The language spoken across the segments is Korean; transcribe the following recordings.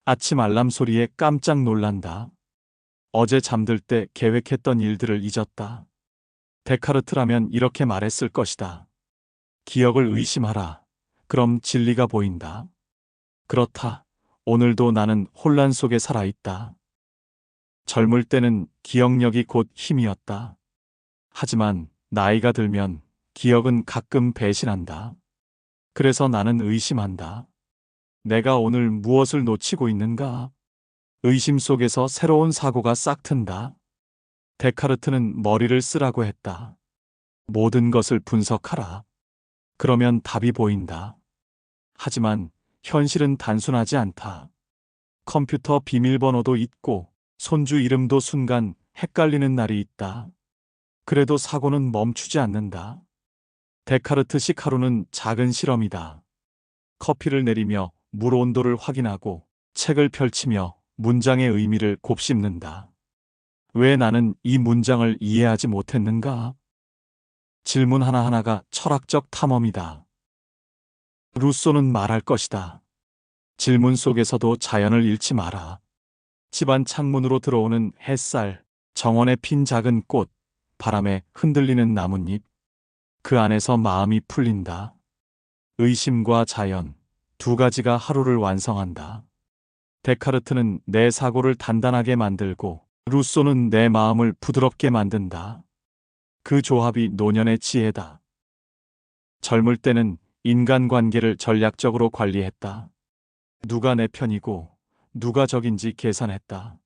아침 알람 소리에 깜짝 놀란다. 어제 잠들 때 계획했던 일들을 잊었다. 데카르트라면 이렇게 말했을 것이다. 기억을 의심하라. 그럼 진리가 보인다. 그렇다. 오늘도 나는 혼란 속에 살아있다. 젊을 때는 기억력이 곧 힘이었다. 하지만 나이가 들면 기억은 가끔 배신한다. 그래서 나는 의심한다. 내가 오늘 무엇을 놓치고 있는가? 의심 속에서 새로운 사고가 싹튼다. 데카르트는 머리를 쓰라고 했다. 모든 것을 분석하라. 그러면 답이 보인다. 하지만 현실은 단순하지 않다. 컴퓨터 비밀번호도 잊고 손주 이름도 순간 헷갈리는 날이 있다. 그래도 사고는 멈추지 않는다. 데카르트식 하루는 작은 실험이다. 커피를 내리며 물 온도를 확인하고 책을 펼치며 문장의 의미를 곱씹는다. 왜 나는 이 문장을 이해하지 못했는가? 질문 하나하나가 철학적 탐험이다. 루소는 말할 것이다. 질문 속에서도 자연을 잃지 마라. 집안 창문으로 들어오는 햇살, 정원에 핀 작은 꽃, 바람에 흔들리는 나뭇잎. 그 안에서 마음이 풀린다. 의심과 자연, 두 가지가 하루를 완성한다. 데카르트는 내 사고를 단단하게 만들고 루소는 내 마음을 부드럽게 만든다. 그 조합이 노년의 지혜다. 젊을 때는 인간관계를 전략적으로 관리했다. 누가 내 편이고 누가 적인지 계산했다.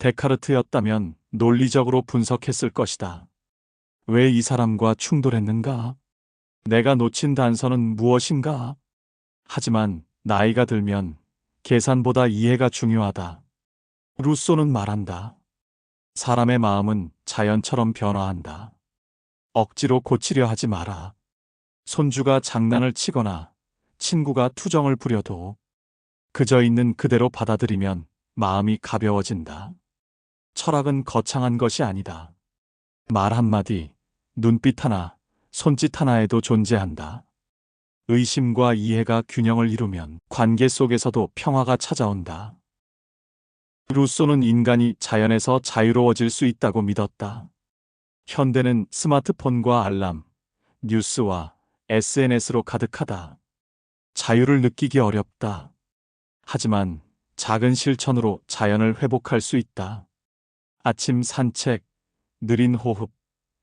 데카르트였다면 논리적으로 분석했을 것이다. 왜 이 사람과 충돌했는가? 내가 놓친 단서는 무엇인가? 하지만 나이가 들면 계산보다 이해가 중요하다. 루소는 말한다. 사람의 마음은 자연처럼 변화한다. 억지로 고치려 하지 마라. 손주가 장난을 치거나 친구가 투정을 부려도 그저 있는 그대로 받아들이면 마음이 가벼워진다. 철학은 거창한 것이 아니다. 말 한마디, 눈빛 하나, 손짓 하나에도 존재한다. 의심과 이해가 균형을 이루면 관계 속에서도 평화가 찾아온다. 루소는 인간이 자연에서 자유로워질 수 있다고 믿었다. 현대는 스마트폰과 알람, 뉴스와 SNS로 가득하다. 자유를 느끼기 어렵다. 하지만 작은 실천으로 자연을 회복할 수 있다. 아침 산책, 느린 호흡,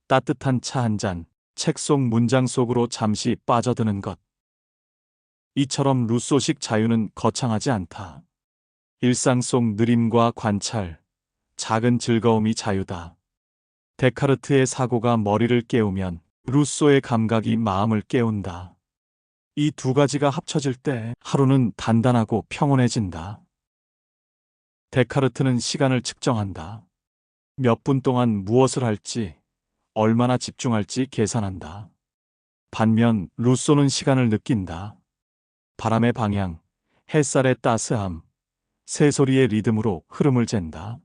따뜻한 차 한 잔, 책 속 문장 속으로 잠시 빠져드는 것. 이처럼 루소식 자유는 거창하지 않다. 일상 속 느림과 관찰, 작은 즐거움이 자유다. 데카르트의 사고가 머리를 깨우면 루소의 감각이 마음을 깨운다. 이 두 가지가 합쳐질 때 하루는 단단하고 평온해진다. 데카르트는 시간을 측정한다. 몇 분 동안 무엇을 할지, 얼마나 집중할지 계산한다. 반면 루소는 시간을 느낀다. 바람의 방향, 햇살의 따스함, 새소리의 리듬으로 흐름을 잰다.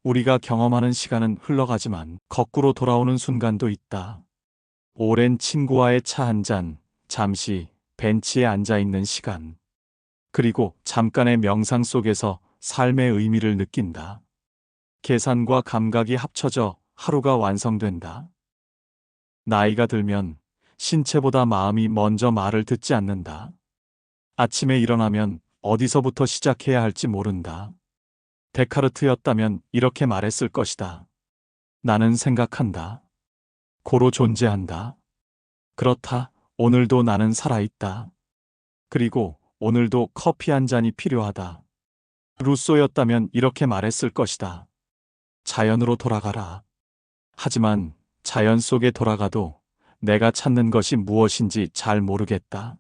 우리가 경험하는 시간은 흘러가지만 거꾸로 돌아오는 순간도 있다. 오랜 친구와의 차 한 잔, 잠시 벤치에 앉아 있는 시간. 그리고 잠깐의 명상 속에서 삶의 의미를 느낀다. 계산과 감각이 합쳐져 하루가 완성된다. 나이가 들면 신체보다 마음이 먼저 말을 듣지 않는다. 아침에 일어나면 어디서부터 시작해야 할지 모른다. 데카르트였다면 이렇게 말했을 것이다. 나는 생각한다. 고로 존재한다. 그렇다. 오늘도 나는 살아있다. 그리고 오늘도 커피 한 잔이 필요하다. 루소였다면 이렇게 말했을 것이다. 자연으로 돌아가라. 하지만 자연 속에 돌아가도 내가 찾는 것이 무엇인지 잘 모르겠다.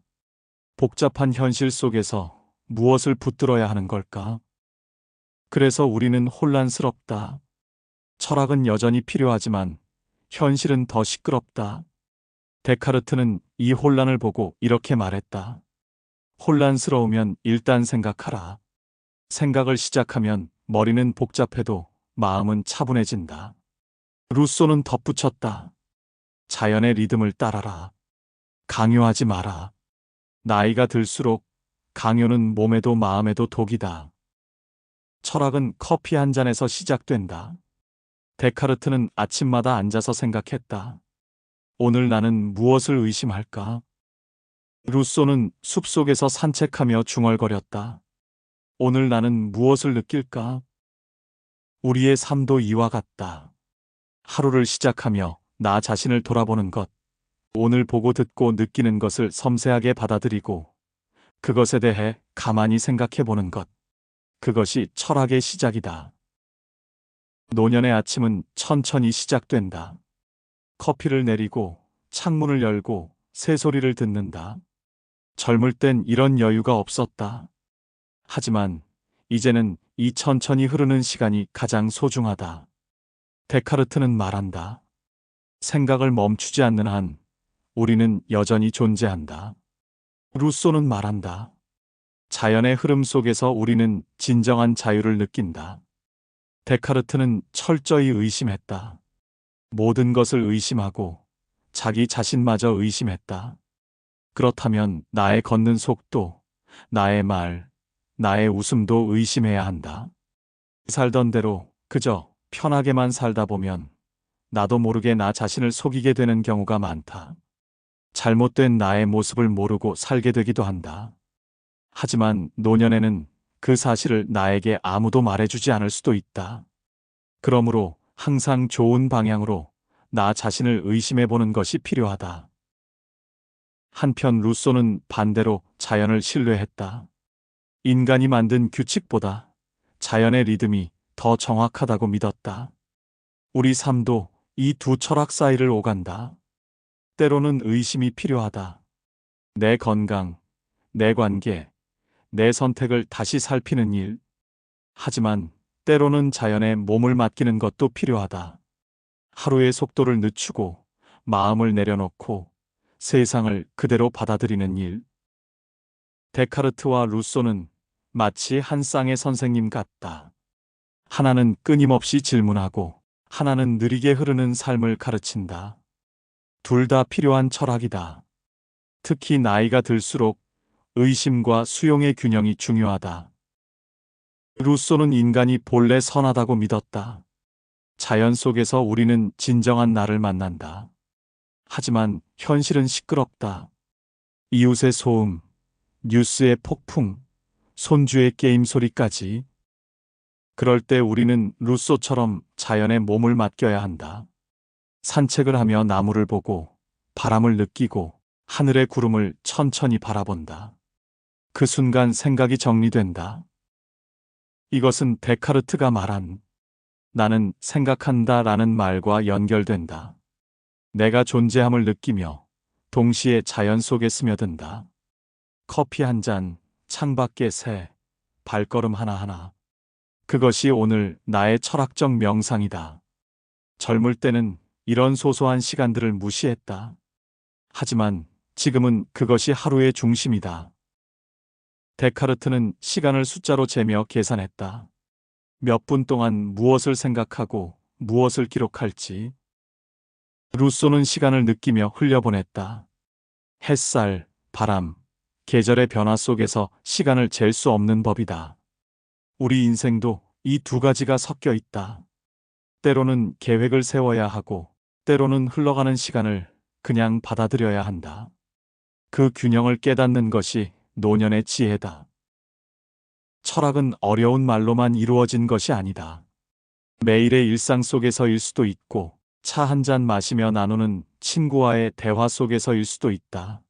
복잡한 현실 속에서 무엇을 붙들어야 하는 걸까? 그래서 우리는 혼란스럽다. 철학은 여전히 필요하지만 현실은 더 시끄럽다. 데카르트는 이 혼란을 보고 이렇게 말했다. 혼란스러우면 일단 생각하라. 생각을 시작하면 머리는 복잡해도 마음은 차분해진다. 루소는 덧붙였다. 자연의 리듬을 따라라. 강요하지 마라. 나이가 들수록 강요는 몸에도 마음에도 독이다. 철학은 커피 한 잔에서 시작된다. 데카르트는 아침마다 앉아서 생각했다. 오늘 나는 무엇을 의심할까? 루소는 숲속에서 산책하며 중얼거렸다. 오늘 나는 무엇을 느낄까? 우리의 삶도 이와 같다. 하루를 시작하며 나 자신을 돌아보는 것, 오늘 보고 듣고 느끼는 것을 섬세하게 받아들이고 그것에 대해 가만히 생각해 보는 것, 그것이 철학의 시작이다. 노년의 아침은 천천히 시작된다. 커피를 내리고 창문을 열고 새소리를 듣는다. 젊을 땐 이런 여유가 없었다. 하지만 이제는 이 천천히 흐르는 시간이 가장 소중하다. 데카르트는 말한다. 생각을 멈추지 않는 한 우리는 여전히 존재한다. 루소는 말한다. 자연의 흐름 속에서 우리는 진정한 자유를 느낀다. 데카르트는 철저히 의심했다. 모든 것을 의심하고 자기 자신마저 의심했다. 그렇다면 나의 걷는 속도, 나의 말, 나의 웃음도 의심해야 한다. 살던 대로 그저 편하게만 살다 보면 나도 모르게 나 자신을 속이게 되는 경우가 많다. 잘못된 나의 모습을 모르고 살게 되기도 한다. 하지만 노년에는 그 사실을 나에게 아무도 말해주지 않을 수도 있다. 그러므로 항상 좋은 방향으로 나 자신을 의심해보는 것이 필요하다. 한편 루소는 반대로 자연을 신뢰했다. 인간이 만든 규칙보다 자연의 리듬이 더 정확하다고 믿었다. 우리 삶도 이 두 철학 사이를 오간다. 때로는 의심이 필요하다. 내 건강, 내 관계, 내 선택을 다시 살피는 일. 하지만 때로는 자연에 몸을 맡기는 것도 필요하다. 하루의 속도를 늦추고 마음을 내려놓고 세상을 그대로 받아들이는 일. 데카르트와 루소는 마치 한 쌍의 선생님 같다. 하나는 끊임없이 질문하고 하나는 느리게 흐르는 삶을 가르친다. 둘 다 필요한 철학이다. 특히 나이가 들수록 의심과 수용의 균형이 중요하다. 루소는 인간이 본래 선하다고 믿었다. 자연 속에서 우리는 진정한 나를 만난다. 하지만 현실은 시끄럽다. 이웃의 소음, 뉴스의 폭풍, 손주의 게임 소리까지. 그럴 때 우리는 루소처럼 자연에 몸을 맡겨야 한다. 산책을 하며 나무를 보고 바람을 느끼고 하늘의 구름을 천천히 바라본다. 그 순간 생각이 정리된다. 이것은 데카르트가 말한 나는 생각한다 라는 말과 연결된다. 내가 존재함을 느끼며 동시에 자연 속에 스며든다. 커피 한 잔, 창밖의 새, 발걸음 하나하나. 그것이 오늘 나의 철학적 명상이다. 젊을 때는 이런 소소한 시간들을 무시했다. 하지만 지금은 그것이 하루의 중심이다. 데카르트는 시간을 숫자로 재며 계산했다. 몇 분 동안 무엇을 생각하고 무엇을 기록할지. 루소는 시간을 느끼며 흘려보냈다. 햇살, 바람, 계절의 변화 속에서 시간을 잴 수 없는 법이다. 우리 인생도 이 두 가지가 섞여 있다. 때로는 계획을 세워야 하고, 때로는 흘러가는 시간을 그냥 받아들여야 한다. 그 균형을 깨닫는 것이 노년의 지혜다. 철학은 어려운 말로만 이루어진 것이 아니다. 매일의 일상 속에서일 수도 있고, 차 한 잔 마시며 나누는 친구와의 대화 속에서일 수도 있다.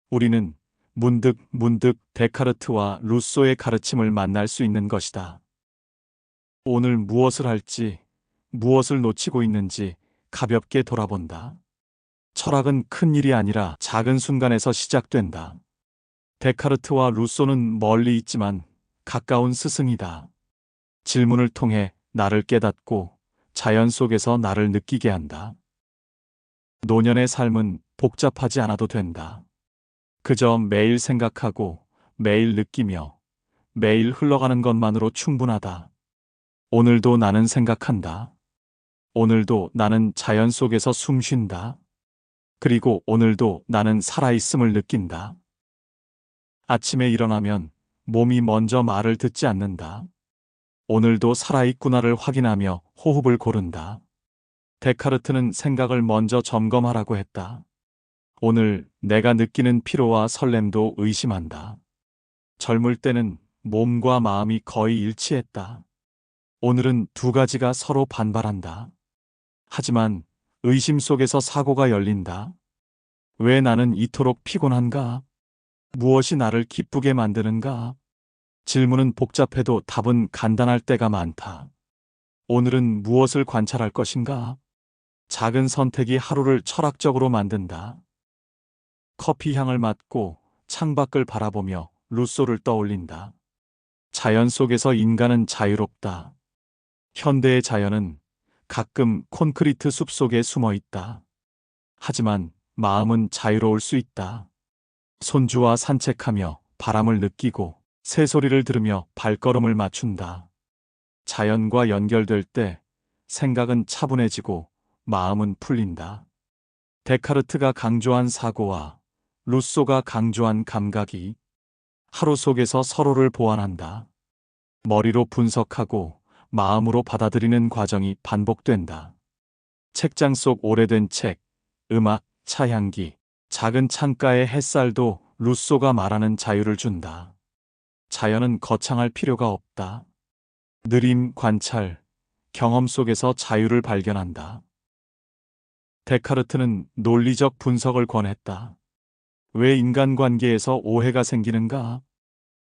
우리는 문득 데카르트와 루소의 가르침을 만날 수 있는 것이다. 오늘 무엇을 할지, 무엇을 놓치고 있는지 가볍게 돌아본다. 철학은 큰 일이 아니라 작은 순간에서 시작된다. 데카르트와 루소는 멀리 있지만 가까운 스승이다. 질문을 통해 나를 깨닫고 자연 속에서 나를 느끼게 한다. 노년의 삶은 복잡하지 않아도 된다. 그저 매일 생각하고 매일 느끼며 매일 흘러가는 것만으로 충분하다. 오늘도 나는 생각한다. 오늘도 나는 자연 속에서 숨 쉰다. 그리고 오늘도 나는 살아있음을 느낀다. 아침에 일어나면 몸이 먼저 말을 듣지 않는다. 오늘도 살아있구나를 확인하며 호흡을 고른다. 데카르트는 생각을 먼저 점검하라고 했다. 오늘 내가 느끼는 피로와 설렘도 의심한다. 젊을 때는 몸과 마음이 거의 일치했다. 오늘은 두 가지가 서로 반발한다. 하지만 의심 속에서 사고가 열린다. 왜 나는 이토록 피곤한가? 무엇이 나를 기쁘게 만드는가? 질문은 복잡해도 답은 간단할 때가 많다. 오늘은 무엇을 관찰할 것인가? 작은 선택이 하루를 철학적으로 만든다. 커피 향을 맡고 창밖을 바라보며 루소를 떠올린다. 자연 속에서 인간은 자유롭다. 현대의 자연은 가끔 콘크리트 숲 속에 숨어 있다. 하지만 마음은 자유로울 수 있다. 손주와 산책하며 바람을 느끼고 새소리를 들으며 발걸음을 맞춘다. 자연과 연결될 때 생각은 차분해지고 마음은 풀린다. 데카르트가 강조한 사고와 루소가 강조한 감각이 하루 속에서 서로를 보완한다. 머리로 분석하고 마음으로 받아들이는 과정이 반복된다. 책장 속 오래된 책, 음악, 차향기, 작은 창가의 햇살도 루소가 말하는 자유를 준다. 자연은 거창할 필요가 없다. 느림, 관찰, 경험 속에서 자유를 발견한다. 데카르트는 논리적 분석을 권했다. 왜 인간관계에서 오해가 생기는가?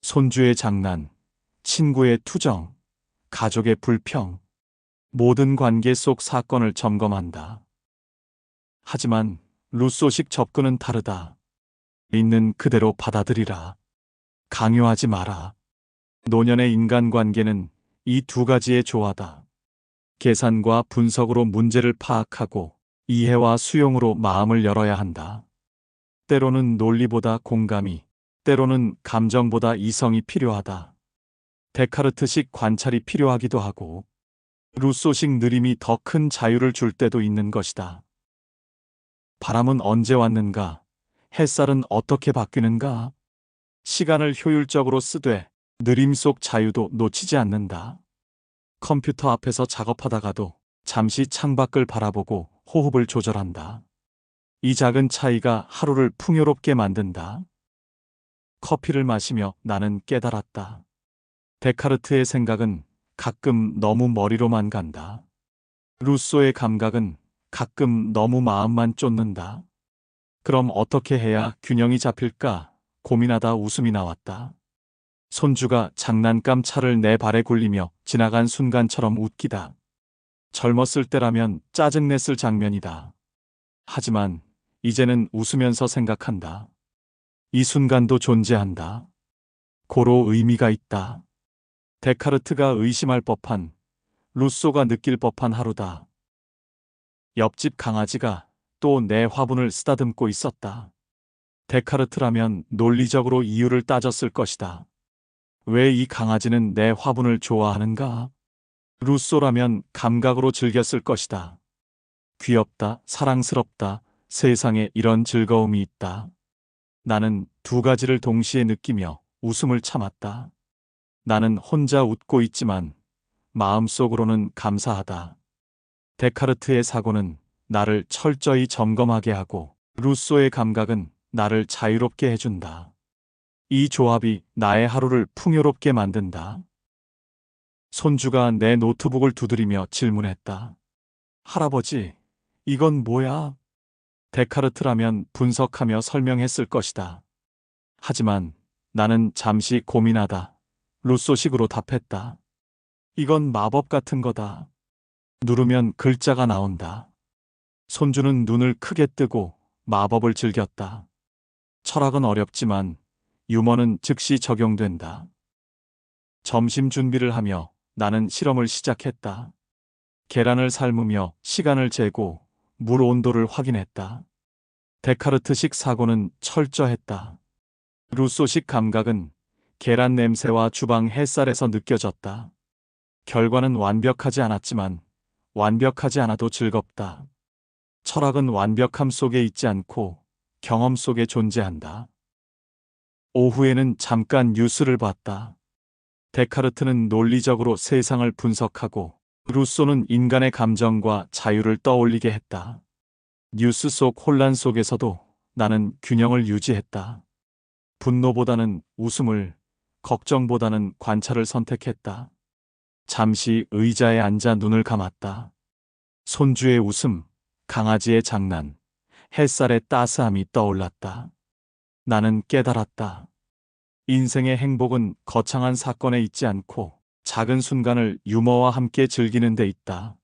손주의 장난, 친구의 투정, 가족의 불평, 모든 관계 속 사건을 점검한다. 하지만 루소식 접근은 다르다. 있는 그대로 받아들이라. 강요하지 마라. 노년의 인간관계는 이 두 가지의 조화다. 계산과 분석으로 문제를 파악하고 이해와 수용으로 마음을 열어야 한다. 때로는 논리보다 공감이, 때로는 감정보다 이성이 필요하다. 데카르트식 관찰이 필요하기도 하고, 루소식 느림이 더 큰 자유를 줄 때도 있는 것이다. 바람은 언제 왔는가? 햇살은 어떻게 바뀌는가? 시간을 효율적으로 쓰되 느림 속 자유도 놓치지 않는다. 컴퓨터 앞에서 작업하다가도 잠시 창밖을 바라보고 호흡을 조절한다. 이 작은 차이가 하루를 풍요롭게 만든다. 커피를 마시며 나는 깨달았다. 데카르트의 생각은 가끔 너무 머리로만 간다. 루소의 감각은 가끔 너무 마음만 쫓는다. 그럼 어떻게 해야 균형이 잡힐까? 고민하다 웃음이 나왔다. 손주가 장난감 차를 내 발에 굴리며 지나간 순간처럼 웃기다. 젊었을 때라면 짜증냈을 장면이다. 하지만 이제는 웃으면서 생각한다. 이 순간도 존재한다. 고로 의미가 있다. 데카르트가 의심할 법한, 루소가 느낄 법한 하루다. 옆집 강아지가 또 내 화분을 쓰다듬고 있었다. 데카르트라면 논리적으로 이유를 따졌을 것이다. 왜 이 강아지는 내 화분을 좋아하는가? 루소라면 감각으로 즐겼을 것이다. 귀엽다, 사랑스럽다, 세상에 이런 즐거움이 있다. 나는 두 가지를 동시에 느끼며 웃음을 참았다. 나는 혼자 웃고 있지만 마음속으로는 감사하다. 데카르트의 사고는 나를 철저히 점검하게 하고 루소의 감각은 나를 자유롭게 해준다. 이 조합이 나의 하루를 풍요롭게 만든다. 손주가 내 노트북을 두드리며 질문했다. 할아버지, 이건 뭐야? 데카르트라면 분석하며 설명했을 것이다. 하지만 나는 잠시 고민하다 루소식으로 답했다. 이건 마법 같은 거다. 누르면 글자가 나온다. 손주는 눈을 크게 뜨고 마법을 즐겼다. 철학은 어렵지만 유머는 즉시 적용된다. 점심 준비를 하며 나는 실험을 시작했다. 계란을 삶으며 시간을 재고 물 온도를 확인했다. 데카르트식 사고는 철저했다. 루소식 감각은 계란 냄새와 주방 햇살에서 느껴졌다. 결과는 완벽하지 않았지만 완벽하지 않아도 즐겁다. 철학은 완벽함 속에 있지 않고 경험 속에 존재한다. 오후에는 잠깐 뉴스를 봤다. 데카르트는 논리적으로 세상을 분석하고 루소는 인간의 감정과 자유를 떠올리게 했다. 뉴스 속 혼란 속에서도 나는 균형을 유지했다. 분노보다는 웃음을, 걱정보다는 관찰을 선택했다. 잠시 의자에 앉아 눈을 감았다. 손주의 웃음, 강아지의 장난, 햇살의 따스함이 떠올랐다. 나는 깨달았다. 인생의 행복은 거창한 사건에 있지 않고 작은 순간을 유머와 함께 즐기는 데 있다.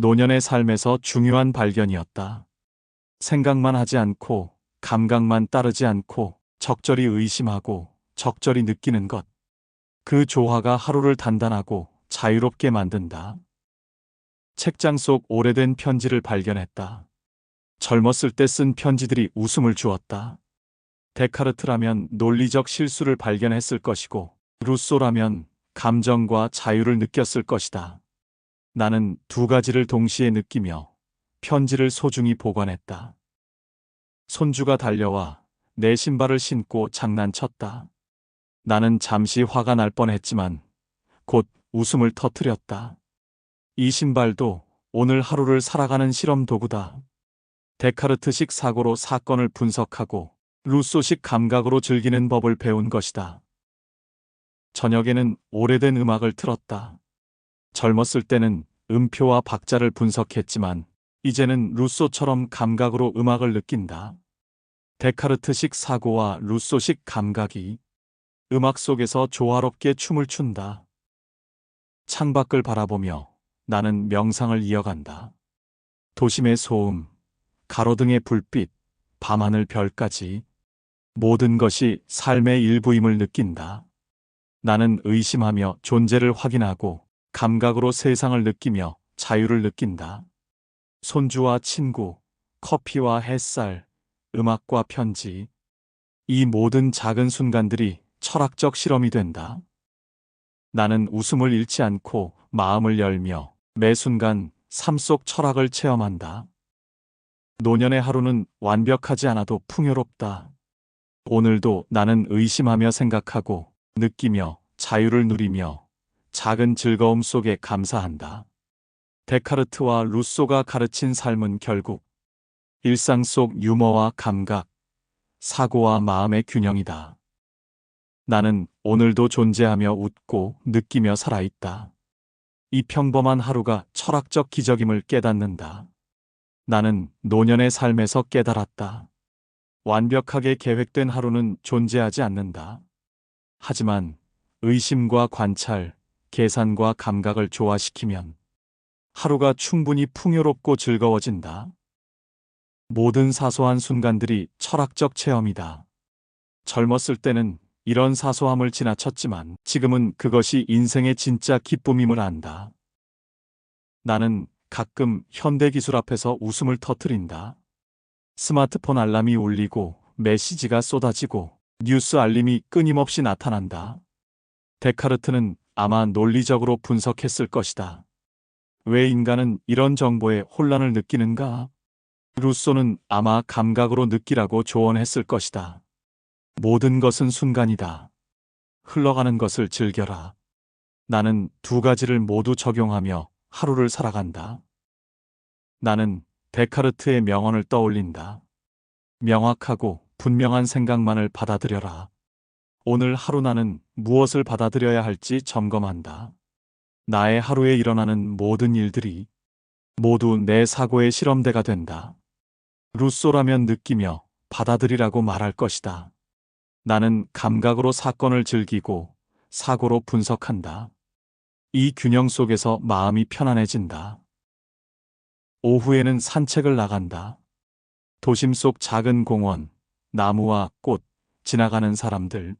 노년의 삶에서 중요한 발견이었다. 생각만 하지 않고, 감각만 따르지 않고, 적절히 의심하고, 적절히 느끼는 것. 그 조화가 하루를 단단하고 자유롭게 만든다. 책장 속 오래된 편지를 발견했다. 젊었을 때 쓴 편지들이 웃음을 주었다. 데카르트라면 논리적 실수를 발견했을 것이고, 루소라면 감정과 자유를 느꼈을 것이다. 나는 두 가지를 동시에 느끼며 편지를 소중히 보관했다. 손주가 달려와 내 신발을 신고 장난쳤다. 나는 잠시 화가 날 뻔했지만 곧 웃음을 터뜨렸다. 이 신발도 오늘 하루를 살아가는 실험 도구다. 데카르트식 사고로 사건을 분석하고 루소식 감각으로 즐기는 법을 배운 것이다. 저녁에는 오래된 음악을 틀었다. 젊었을 때는 음표와 박자를 분석했지만 이제는 루소처럼 감각으로 음악을 느낀다. 데카르트식 사고와 루소식 감각이 음악 속에서 조화롭게 춤을 춘다. 창밖을 바라보며 나는 명상을 이어간다. 도심의 소음, 가로등의 불빛, 밤하늘 별까지 모든 것이 삶의 일부임을 느낀다. 나는 의심하며 존재를 확인하고 감각으로 세상을 느끼며 자유를 느낀다. 손주와 친구, 커피와 햇살, 음악과 편지. 이 모든 작은 순간들이 철학적 실험이 된다. 나는 웃음을 잃지 않고 마음을 열며 매 순간 삶 속 철학을 체험한다. 노년의 하루는 완벽하지 않아도 풍요롭다. 오늘도 나는 의심하며 생각하고 느끼며 자유를 누리며 작은 즐거움 속에 감사한다. 데카르트와 루소가 가르친 삶은 결국 일상 속 유머와 감각, 사고와 마음의 균형이다. 나는 오늘도 존재하며 웃고 느끼며 살아있다. 이 평범한 하루가 철학적 기적임을 깨닫는다. 나는 노년의 삶에서 깨달았다. 완벽하게 계획된 하루는 존재하지 않는다. 하지만 의심과 관찰, 계산과 감각을 조화시키면 하루가 충분히 풍요롭고 즐거워진다. 모든 사소한 순간들이 철학적 체험이다. 젊었을 때는 이런 사소함을 지나쳤지만 지금은 그것이 인생의 진짜 기쁨임을 안다. 나는 가끔 현대기술 앞에서 웃음을 터뜨린다. 스마트폰 알람이 울리고 메시지가 쏟아지고 뉴스 알림이 끊임없이 나타난다. 데카르트는 아마 논리적으로 분석했을 것이다. 왜 인간은 이런 정보에 혼란을 느끼는가? 루소는 아마 감각으로 느끼라고 조언했을 것이다. 모든 것은 순간이다. 흘러가는 것을 즐겨라. 나는 두 가지를 모두 적용하며 하루를 살아간다. 나는 데카르트의 명언을 떠올린다. 명확하고 분명한 생각만을 받아들여라. 오늘 하루 나는 무엇을 받아들여야 할지 점검한다. 나의 하루에 일어나는 모든 일들이 모두 내 사고의 실험대가 된다. 루소라면 느끼며 받아들이라고 말할 것이다. 나는 감각으로 사건을 즐기고 사고로 분석한다. 이 균형 속에서 마음이 편안해진다. 오후에는 산책을 나간다. 도심 속 작은 공원, 나무와 꽃, 지나가는 사람들.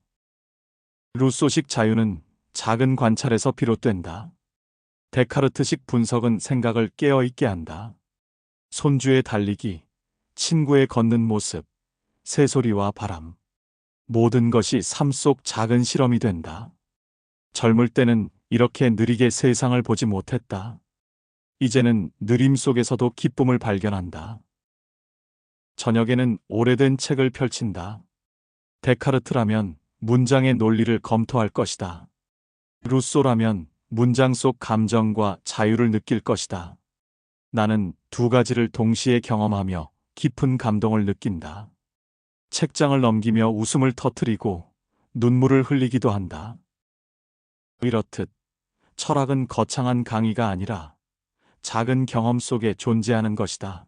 루소식 자유는 작은 관찰에서 비롯된다. 데카르트식 분석은 생각을 깨어있게 한다. 손주의 달리기, 친구의 걷는 모습, 새소리와 바람. 모든 것이 삶 속 작은 실험이 된다. 젊을 때는 이렇게 느리게 세상을 보지 못했다. 이제는 느림 속에서도 기쁨을 발견한다. 저녁에는 오래된 책을 펼친다. 데카르트라면 문장의 논리를 검토할 것이다. 루소라면 문장 속 감정과 자유를 느낄 것이다. 나는 두 가지를 동시에 경험하며 깊은 감동을 느낀다. 책장을 넘기며 웃음을 터뜨리고 눈물을 흘리기도 한다. 이렇듯 철학은 거창한 강의가 아니라 작은 경험 속에 존재하는 것이다.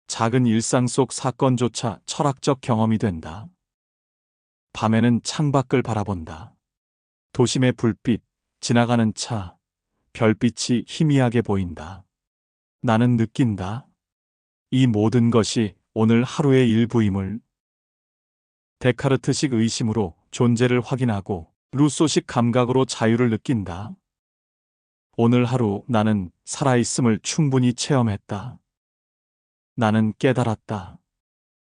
작은 일상 속 사건조차 철학적 경험이 된다. 밤에는 창밖을 바라본다. 도심의 불빛, 지나가는 차, 별빛이 희미하게 보인다. 나는 느낀다. 이 모든 것이 오늘 하루의 일부임을. 데카르트식 의심으로 존재를 확인하고 루소식 감각으로 자유를 느낀다. 오늘 하루 나는 살아있음을 충분히 체험했다. 나는 깨달았다.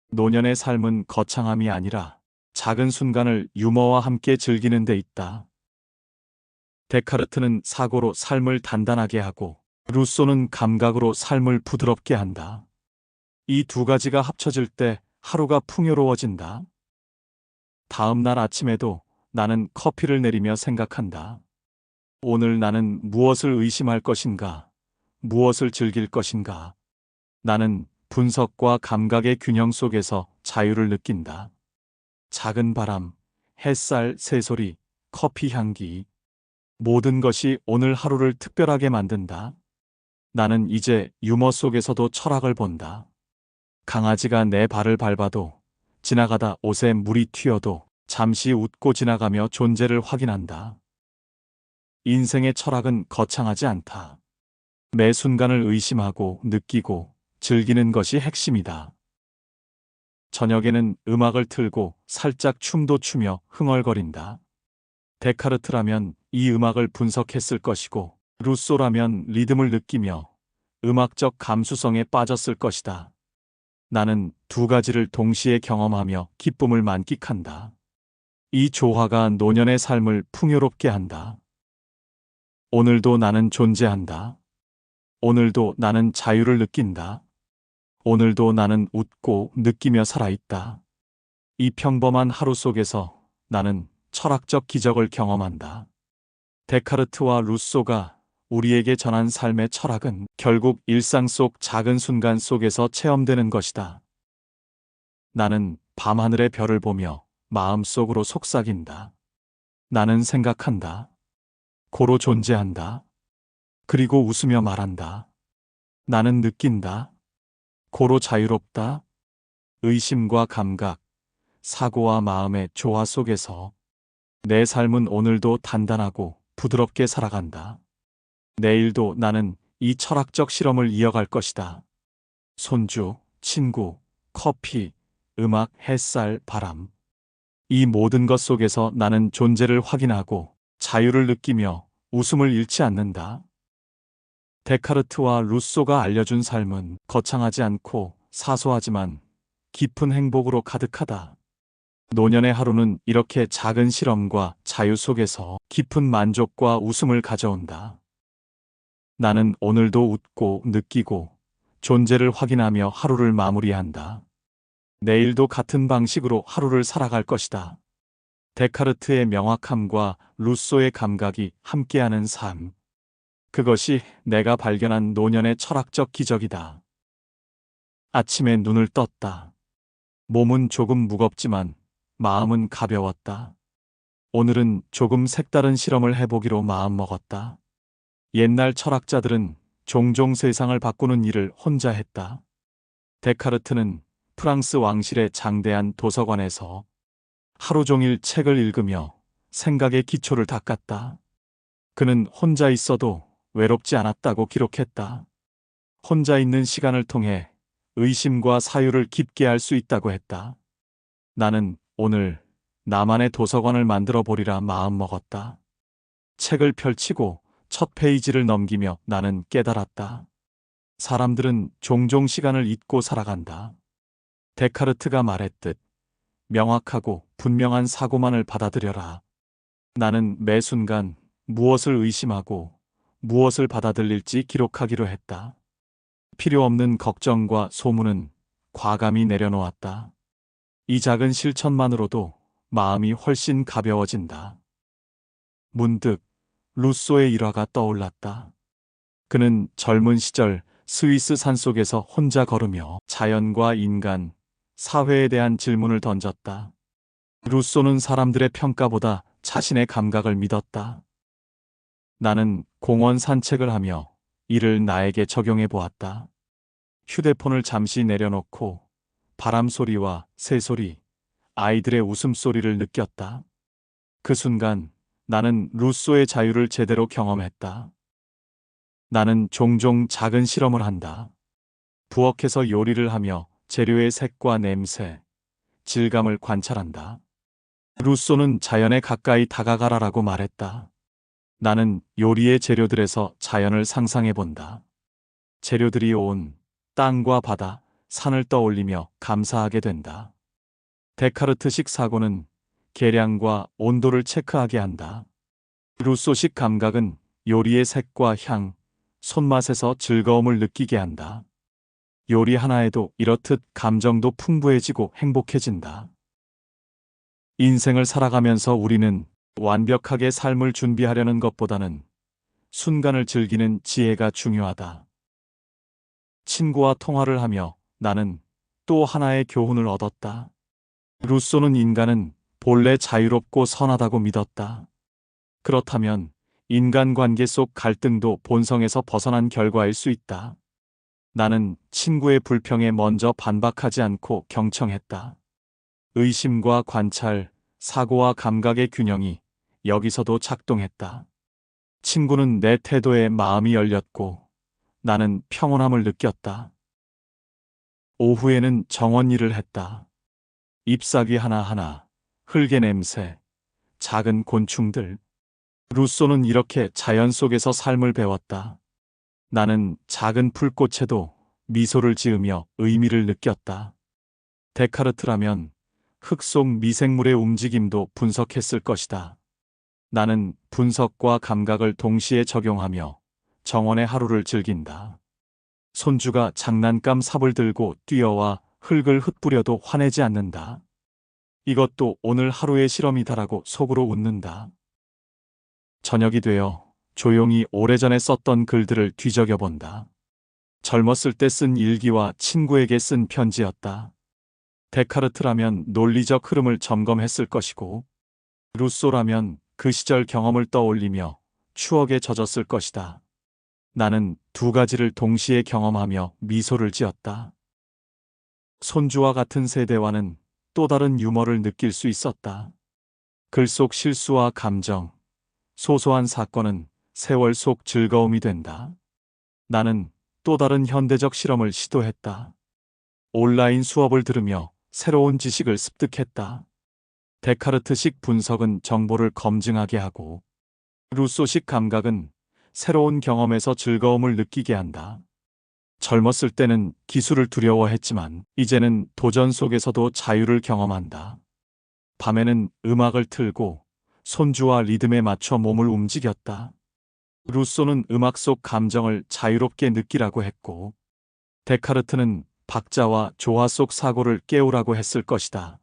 노년의 삶은 거창함이 아니라 작은 순간을 유머와 함께 즐기는 데 있다. 데카르트는 사고로 삶을 단단하게 하고 루소는 감각으로 삶을 부드럽게 한다. 이 두 가지가 합쳐질 때 하루가 풍요로워진다. 다음 날 아침에도 나는 커피를 내리며 생각한다. 오늘 나는 무엇을 의심할 것인가? 무엇을 즐길 것인가? 나는 분석과 감각의 균형 속에서 자유를 느낀다. 작은 바람, 햇살, 새소리, 커피 향기. 모든 것이 오늘 하루를 특별하게 만든다. 나는 이제 유머 속에서도 철학을 본다. 강아지가 내 발을 밟아도, 지나가다 옷에 물이 튀어도 잠시 웃고 지나가며 존재를 확인한다. 인생의 철학은 거창하지 않다. 매 순간을 의심하고 느끼고 즐기는 것이 핵심이다. 저녁에는 음악을 틀고 살짝 춤도 추며 흥얼거린다. 데카르트라면 이 음악을 분석했을 것이고 루소라면 리듬을 느끼며 음악적 감수성에 빠졌을 것이다. 나는 두 가지를 동시에 경험하며 기쁨을 만끽한다. 이 조화가 노년의 삶을 풍요롭게 한다. 오늘도 나는 존재한다. 오늘도 나는 자유를 느낀다. 오늘도 나는 웃고 느끼며 살아있다. 이 평범한 하루 속에서 나는 철학적 기적을 경험한다. 데카르트와 루소가 우리에게 전한 삶의 철학은 결국 일상 속 작은 순간 속에서 체험되는 것이다. 나는 밤하늘의 별을 보며 마음속으로 속삭인다. 나는 생각한다. 고로 존재한다. 그리고 웃으며 말한다. 나는 느낀다. 고로 자유롭다. 의심과 감각, 사고와 마음의 조화 속에서 내 삶은 오늘도 단단하고 부드럽게 살아간다. 내일도 나는 이 철학적 실험을 이어갈 것이다. 손주, 친구, 커피, 음악, 햇살, 바람. 이 모든 것 속에서 나는 존재를 확인하고 자유를 느끼며 웃음을 잃지 않는다. 데카르트와 루소가 알려준 삶은 거창하지 않고 사소하지만 깊은 행복으로 가득하다. 노년의 하루는 이렇게 작은 실험과 자유 속에서 깊은 만족과 웃음을 가져온다. 나는 오늘도 웃고 느끼고 존재를 확인하며 하루를 마무리한다. 내일도 같은 방식으로 하루를 살아갈 것이다. 데카르트의 명확함과 루소의 감각이 함께하는 삶. 그것이 내가 발견한 노년의 철학적 기적이다. 아침에 눈을 떴다. 몸은 조금 무겁지만 마음은 가벼웠다. 오늘은 조금 색다른 실험을 해보기로 마음먹었다. 옛날 철학자들은 종종 세상을 바꾸는 일을 혼자 했다. 데카르트는 프랑스 왕실의 장대한 도서관에서 하루 종일 책을 읽으며 생각의 기초를 닦았다. 그는 혼자 있어도 외롭지 않았다고 기록했다. 혼자 있는 시간을 통해 의심과 사유를 깊게 알 수 있다고 했다. 나는 오늘 나만의 도서관을 만들어 보리라 마음먹었다. 책을 펼치고 첫 페이지를 넘기며 나는 깨달았다. 사람들은 종종 시간을 잊고 살아간다. 데카르트가 말했듯 명확하고 분명한 사고만을 받아들여라. 나는 매 순간 무엇을 의심하고 무엇을 받아들일지 기록하기로 했다. 필요 없는 걱정과 소문은 과감히 내려놓았다. 이 작은 실천만으로도 마음이 훨씬 가벼워진다. 문득 루소의 일화가 떠올랐다. 그는 젊은 시절 스위스 산속에서 혼자 걸으며 자연과 인간, 사회에 대한 질문을 던졌다. 루소는 사람들의 평가보다 자신의 감각을 믿었다. 나는 공원 산책을 하며 이를 나에게 적용해 보았다. 휴대폰을 잠시 내려놓고 바람 소리와 새 소리, 아이들의 웃음소리를 느꼈다. 그 순간 나는 루소의 자유를 제대로 경험했다. 나는 종종 작은 실험을 한다. 부엌에서 요리를 하며 재료의 색과 냄새, 질감을 관찰한다. 루소는 자연에 가까이 다가가라라고 말했다. 나는 요리의 재료들에서 자연을 상상해 본다. 재료들이 온 땅과 바다, 산을 떠올리며 감사하게 된다. 데카르트식 사고는 계량과 온도를 체크하게 한다. 루소식 감각은 요리의 색과 향, 손맛에서 즐거움을 느끼게 한다. 요리 하나에도 이렇듯 감정도 풍부해지고 행복해진다. 인생을 살아가면서 우리는 완벽하게 삶을 준비하려는 것보다는 순간을 즐기는 지혜가 중요하다. 친구와 통화를 하며 나는 또 하나의 교훈을 얻었다. 루소는 인간은 본래 자유롭고 선하다고 믿었다. 그렇다면 인간관계 속 갈등도 본성에서 벗어난 결과일 수 있다. 나는 친구의 불평에 먼저 반박하지 않고 경청했다. 의심과 관찰, 사고와 감각의 균형이 여기서도 작동했다. 친구는 내 태도에 마음이 열렸고 나는 평온함을 느꼈다. 오후에는 정원 일을 했다. 잎사귀 하나하나, 흙의 냄새, 작은 곤충들. 루소는 이렇게 자연 속에서 삶을 배웠다. 나는 작은 풀꽃에도 미소를 지으며 의미를 느꼈다. 데카르트라면 흙 속 미생물의 움직임도 분석했을 것이다. 나는 분석과 감각을 동시에 적용하며 정원의 하루를 즐긴다. 손주가 장난감 삽을 들고 뛰어와 흙을 흩뿌려도 화내지 않는다. 이것도 오늘 하루의 실험이다라고 속으로 웃는다. 저녁이 되어 조용히 오래전에 썼던 글들을 뒤적여본다. 젊었을 때 쓴 일기와 친구에게 쓴 편지였다. 데카르트라면 논리적 흐름을 점검했을 것이고 루소라면 그 시절 경험을 떠올리며 추억에 젖었을 것이다. 나는 두 가지를 동시에 경험하며 미소를 지었다. 손주와 같은 세대와는 또 다른 유머를 느낄 수 있었다. 글 속 실수와 감정, 소소한 사건은 세월 속 즐거움이 된다. 나는 또 다른 현대적 실험을 시도했다. 온라인 수업을 들으며 새로운 지식을 습득했다. 데카르트식 분석은 정보를 검증하게 하고 루소식 감각은 새로운 경험에서 즐거움을 느끼게 한다. 젊었을 때는 기술을 두려워했지만 이제는 도전 속에서도 자유를 경험한다. 밤에는 음악을 틀고 손주와 리듬에 맞춰 몸을 움직였다. 루소는 음악 속 감정을 자유롭게 느끼라고 했고 데카르트는 박자와 조화 속 사고를 깨우라고 했을 것이다.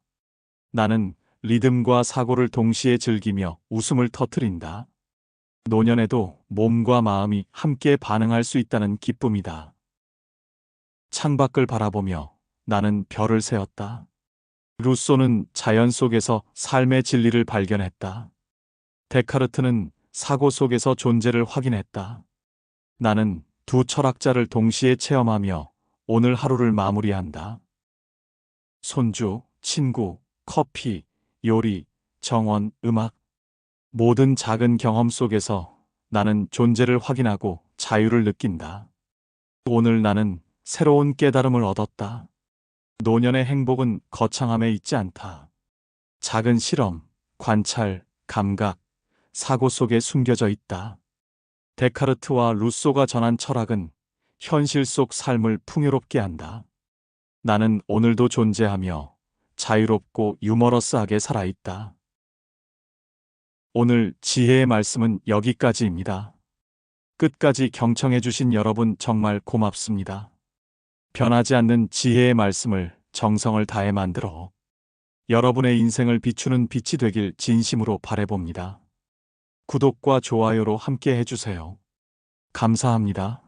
나는 리듬과 사고를 동시에 즐기며 웃음을 터뜨린다. 노년에도 몸과 마음이 함께 반응할 수 있다는 기쁨이다. 창밖을 바라보며 나는 별을 세었다. 루소는 자연 속에서 삶의 진리를 발견했다. 데카르트는 사고 속에서 존재를 확인했다. 나는 두 철학자를 동시에 체험하며 오늘 하루를 마무리한다. 손주, 친구, 커피, 요리, 정원, 음악. 모든 작은 경험 속에서 나는 존재를 확인하고 자유를 느낀다. 오늘 나는 새로운 깨달음을 얻었다. 노년의 행복은 거창함에 있지 않다. 작은 실험, 관찰, 감각, 사고 속에 숨겨져 있다. 데카르트와 루소가 전한 철학은 현실 속 삶을 풍요롭게 한다. 나는 오늘도 존재하며 자유롭고 유머러스하게 살아있다. 오늘 지혜의 말씀은 여기까지입니다. 끝까지 경청해주신 여러분 정말 고맙습니다. 변하지 않는 지혜의 말씀을 정성을 다해 만들어 여러분의 인생을 비추는 빛이 되길 진심으로 바라봅니다. 구독과 좋아요로 함께 해주세요. 감사합니다.